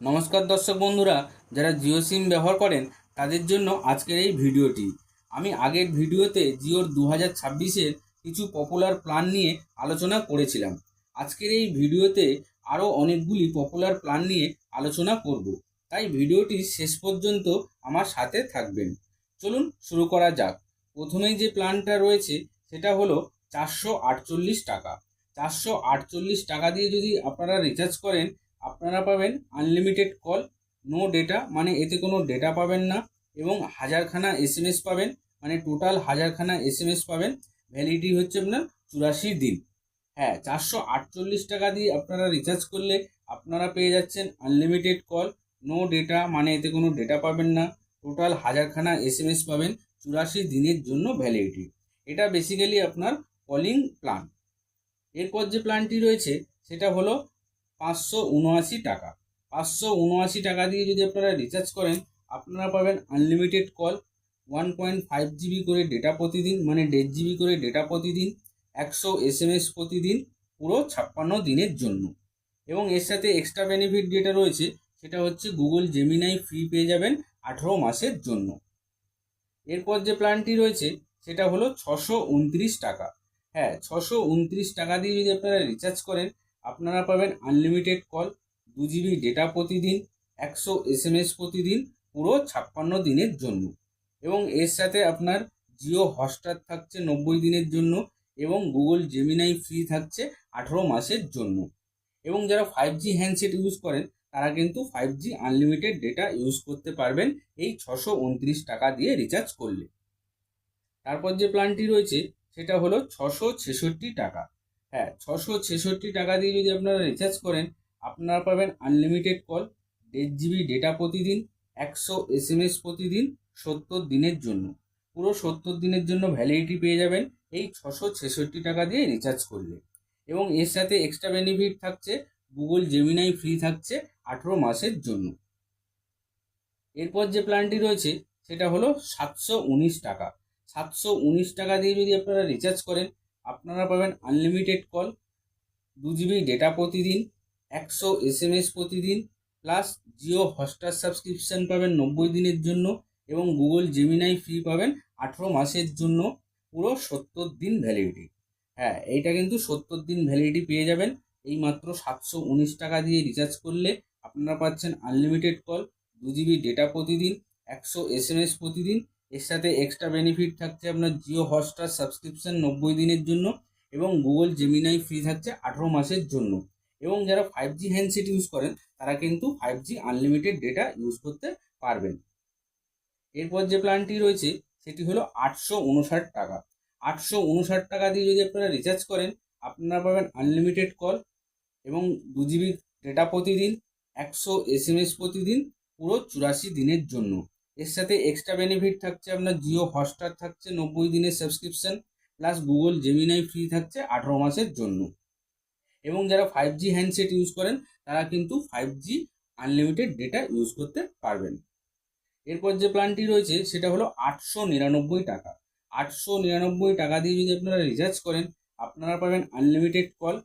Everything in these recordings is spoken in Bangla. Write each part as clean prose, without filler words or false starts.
নমস্কার দর্শক বন্ধুরা, যারা জিও সিম ব্যবহার করেন তাদের জন্য আজকের এই ভিডিওটি। আমি আগের ভিডিওতে জিওর 2026-এর কিছু পপুলার প্ল্যান নিয়ে আলোচনা করেছিলাম। আজকের এই ভিডিওতে আরও অনেকগুলি পপুলার প্ল্যান নিয়ে আলোচনা করব, তাই ভিডিওটি শেষ পর্যন্ত আমার সাথে থাকবেন। চলুন শুরু করা যাক। প্রথমেই যে প্ল্যানটা রয়েছে সেটা হলো 448 টাকা। 448 টাকা দিয়ে যদি আপনারা রিচার্জ করেন, আপনারা পাবেন আনলিমিটেড কল, নো ডেটা, মানে এতে কোনো ডেটা পাবেন না, এবং হাজারখানা এসএমএস পাবেন, মানে টোটাল হাজারখানা এসএমএস পাবেন। ভ্যালিডিটি হচ্ছে আপনার 84 দিন। হ্যাঁ, 448 টাকা দিয়ে আপনারা রিচার্জ করলে আপনারা পেয়ে যাচ্ছেন আনলিমিটেড কল, নো ডেটা, মানে এতে কোনো ডেটা পাবেন না, টোটাল হাজারখানা এসএমএস পাবেন, 84 দিনের জন্য ভ্যালিডিটি। এটা বেসিক্যালি আপনার কলিং প্ল্যান। এরপর যে প্ল্যানটি রয়েছে সেটা হলো 579 টাকা। 579 টাকা দিয়ে যদি আপনারা রিচার্জ করেন, আপনারা পাবেন আনলিমিটেড কল, 1.5 জিবি করে ডেটা প্রতিদিন, মানে 1.5 জিবি করে ডেটা প্রতিদিন, 100 এসএমএস প্রতিদিন, পুরো 56 দিনের জন্য। এবং এর সাথে এক্সট্রা বেনিফিট যেটা রয়েছে সেটা হচ্ছে গুগল জেমিনাই ফ্রি পেয়ে যাবেন 18 মাসের জন্য। এরপর যে প্ল্যানটি রয়েছে সেটা হলো 629 টাকা। হ্যাঁ, 629 টাকা দিয়ে যদি আপনারা রিচার্জ করেন, আপনারা পাবেন আনলিমিটেড কল, 2 জিবি ডেটা প্রতিদিন, 100 এসএমএস প্রতিদিন, পুরো 56 দিনের জন্য। এবং এর সাথে আপনার জিও হটস্টার থাকছে 90 দিনের জন্য, এবং গুগল জেমিনাই ফ্রি থাকছে 18 মাসের জন্য। এবং যারা 5G হ্যান্ডসেট ইউজ করেন তারা কিন্তু 5G আনলিমিটেড ডেটা ইউজ করতে পারবেন এই 629 টাকা দিয়ে রিচার্জ করলে। তারপর যে প্ল্যানটি রয়েছে সেটা হলো 666 টাকা। হ্যাঁ, 666 টাকা দিয়ে যদি আপনারা রিচার্জ করেন, আপনারা পাবেন আনলিমিটেড কল, 1.5 জিবি ডেটা প্রতিদিন, 100 এসএমএস প্রতিদিন, 70 দিনের জন্য। পুরো 70 দিনের জন্য ভ্যালিডিটি পেয়ে যাবেন এই 666 টাকা দিয়ে রিচার্জ করলে। এবং এর সাথে এক্সট্রা বেনিফিট থাকছে গুগল জেমিনাই ফ্রি থাকছে 18 মাসের জন্য। এরপর যে প্ল্যানটি রয়েছে সেটা হলো 719 টাকা। 719 টাকা দিয়ে যদি আপনারা রিচার্জ করেন, আপনারা পাবেন আনলিমিটেড কল, 2 জিবি ডেটা প্রতিদিন, 100 এসএমএস প্রতিদিন, প্লাস জিও হটস্টার সাবস্ক্রিপশন পাবেন 90 দিনের জন্য, এবং গুগল জেমিনাই ফ্রি পাবেন 18 মাসের জন্য, পুরো 70 দিন ভ্যালিডিটি। হ্যাঁ, এইটা কিন্তু 70 দিন ভ্যালিডিটি পেয়ে যাবেন এই মাত্র 719 টাকা দিয়ে রিচার্জ করলে। আপনারা পাচ্ছেন আনলিমিটেড কল, 2 জিবি ডেটা প্রতিদিন, 100 এসএমএস প্রতিদিন। এর সাথে এক্সট্রা বেনিফিট থাকছে আপনার জিও হটস্টার সাবস্ক্রিপশন 90 দিনের জন্য, এবং গুগল জেমিনাই ফ্রি থাকছে 18 মাসের জন্য। এবং যারা 5G হ্যান্ডসেট ইউজ করেন তারা কিন্তু 5G আনলিমিটেড ডেটা ইউজ করতে পারবেন। এরপর যে প্ল্যানটি রয়েছে সেটি হলো 859 টাকা। 859 টাকা দিয়ে যদি আপনারা রিচার্জ করেন, আপনারা পাবেন আনলিমিটেড কল, এবং 2 জিবি ডেটা প্রতিদিন, 100 এসএমএস প্রতিদিন, পুরো 84 দিনের জন্য। এর সাথে এক্সট্রা বেনিফিট থাকছে আপনার জিও হটস্টার থাকছে 90 দিনের subscription, plus Google Gemini free থাকছে 18 মাসের জন্য। এবং যারা 5G হ্যান্ডসেট ইউজ করেন তারা কিন্তু 5G আনলিমিটেড ডেটা ইউজ করতে পারবেন। এরপর যে প্ল্যানটি রয়েছে সেটা হলো 899 টাকা। 899 টাকা দিয়ে যদি আপনারা রিচার্জ করেন, আপনারা পাবেন আনলিমিটেড কল,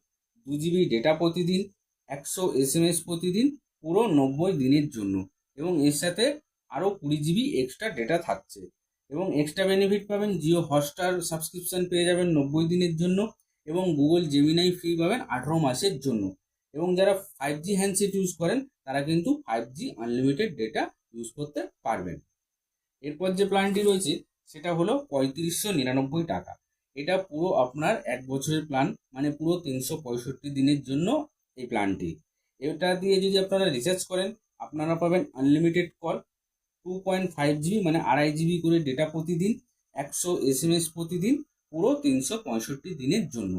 2 জিবি ডেটা প্রতিদিন, 100 এসএমএস প্রতিদিন, পুরো 90 দিনের জন্য। এবং এর সাথে আরও 20 জিবি এক্সট্রা ডেটা থাকছে। এবং এক্সট্রা বেনিফিট পাবেন জিও হটস্টার সাবস্ক্রিপশন পেয়ে যাবেন 90 দিনের জন্য, এবং গুগল জেমিনাই ফ্রি পাবেন 18 মাসের জন্য। এবং যারা 5G হ্যান্ডসেট ইউজ করেন তারা কিন্তু 5G আনলিমিটেড ডেটা ইউজ করতে পারবেন। এরপর যে প্ল্যানটি রয়েছে সেটা হলো 3599 টাকা। এটা পুরো আপনার 1 বছরের প্ল্যান, মানে পুরো 365 দিনের জন্য এই প্ল্যানটি। এটা দিয়ে যদি আপনারা রিচার্জ করেন, আপনারা পাবেন আনলিমিটেড কল, 2.5 জিবি মানে 2.5 জিবি করে ডেটা প্রতিদিন, 100 এসএমএস প্রতিদিন, পুরো 365 দিনের জন্য।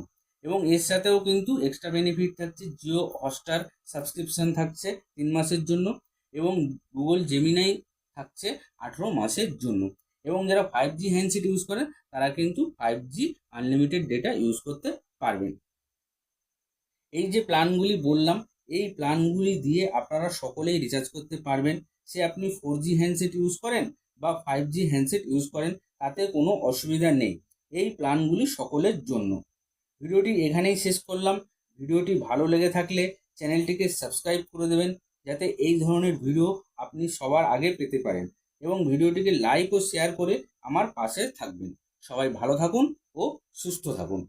এবং এর সাথেও কিন্তু এক্সট্রা বেনিফিট থাকছে জিও হটস্টার সাবস্ক্রিপশন থাকছে 3 মাসের জন্য, এবং গুগল জেমিনাই থাকছে 18 মাসের জন্য। এবং যারা 5G হ্যান্ডসেট ইউজ করেন তারা কিন্তু 5G আনলিমিটেড ডেটা ইউজ করতে পারবেন। এই যে প্ল্যানগুলি বললাম, এই প্ল্যানগুলি দিয়ে আপনারা সকলেই রিচার্জ করতে পারবেন। সে আপনি 4G হ্যান্ডসেট ইউজ করেন বা 5G হ্যান্ডসেট ইউজ করেন, তাতে কোনো অসুবিধা নেই। এই প্ল্যানগুলি সকলের জন্য। ভিডিওটি এখানেই শেষ করলাম। ভিডিওটি ভালো লেগে থাকলে চ্যানেলটিকে সাবস্ক্রাইব করে দেবেন, যাতে এই ধরনের ভিডিও আপনি সবার আগে পেতে পারেন, এবং ভিডিওটিকে লাইক ও শেয়ার করে আমার পাশে থাকবেন। সবাই ভালো থাকুন ও সুস্থ থাকুন।